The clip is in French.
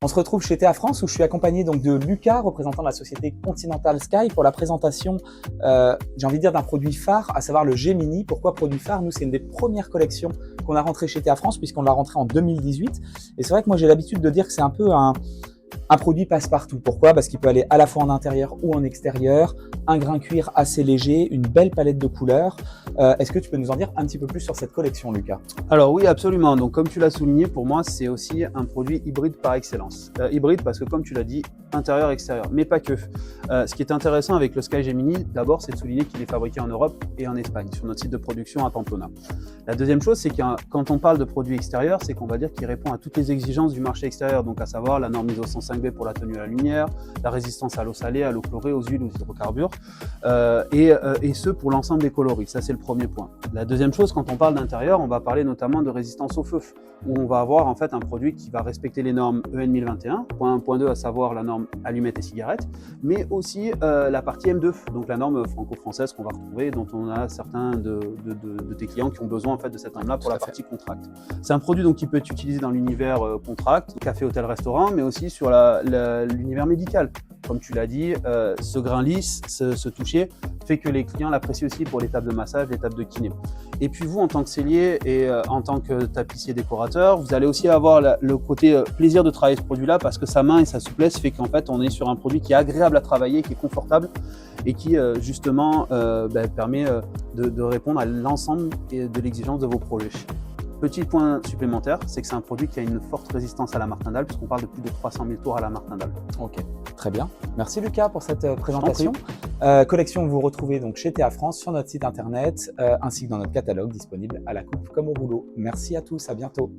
On se retrouve chez TA France où je suis accompagné donc de Lucas, représentant la société Continental Sky, pour la présentation, j'ai envie de dire, d'un produit phare, à savoir le Gemini. Pourquoi produit phare? Nous, c'est une des premières collections qu'on a rentré chez TA France puisqu'on l'a rentré en 2018. Et c'est vrai que moi, j'ai l'habitude de dire que c'est un peu un produit passe-partout. Pourquoi? Parce qu'il peut aller à la fois en intérieur ou en extérieur, un grain cuir assez léger, une belle palette de couleurs. Est-ce que tu peux nous en dire un petit peu plus sur cette collection, Lucas? Alors oui, absolument. Donc comme tu l'as souligné, pour moi, c'est aussi un produit hybride par excellence. Hybride parce que comme tu l'as dit, intérieur-extérieur, mais pas que. Ce qui est intéressant avec le Sky Gemini, d'abord, c'est de souligner qu'il est fabriqué en Europe et en Espagne, sur notre site de production à Pamplona. La deuxième chose, c'est que quand on parle de produit extérieur, c'est qu'on va dire qu'il répond à toutes les exigences du marché extérieur, donc à savoir la norme ISO 105B pour la tenue à la lumière, la résistance à l'eau salée, à l'eau chlorée, aux huiles, aux hydrocarbures, et ce pour l'ensemble des coloris. Ça, c'est le premier point. La deuxième chose, quand on parle d'intérieur, on va parler notamment de résistance au feu, où on va avoir en fait un produit qui va respecter les normes EN 1021, point 1, point 2, à savoir la norme allumettes et cigarettes, mais aussi la partie M2, donc la norme franco-française qu'on va retrouver, dont on a certains de tes clients qui ont besoin en fait de cette norme-là pour la partie contract. C'est un produit donc qui peut être utilisé dans l'univers contract, café, hôtel, restaurant, mais aussi sur l'univers médical. Comme tu l'as dit, ce grain lisse, ce toucher, fait que les clients l'apprécient aussi pour l'étape de massage, l'étape de kiné. Et puis vous, en tant que sellier et en tant que tapissier décorateur, vous allez aussi avoir le côté plaisir de travailler ce produit-là parce que sa main et sa souplesse fait qu'en fait on est sur un produit qui est agréable à travailler, qui est confortable et qui justement permet de répondre à l'ensemble de l'exigence de vos projets. Petit point supplémentaire, c'est que c'est un produit qui a une forte résistance à la martingale, puisqu'on parle de plus de 300 000 tours à la martingale. Ok, très bien. Merci Lucas pour cette présentation. Collection que vous retrouvez donc chez TA France sur notre site internet, ainsi que dans notre catalogue disponible à la coupe comme au rouleau. Merci à tous, à bientôt.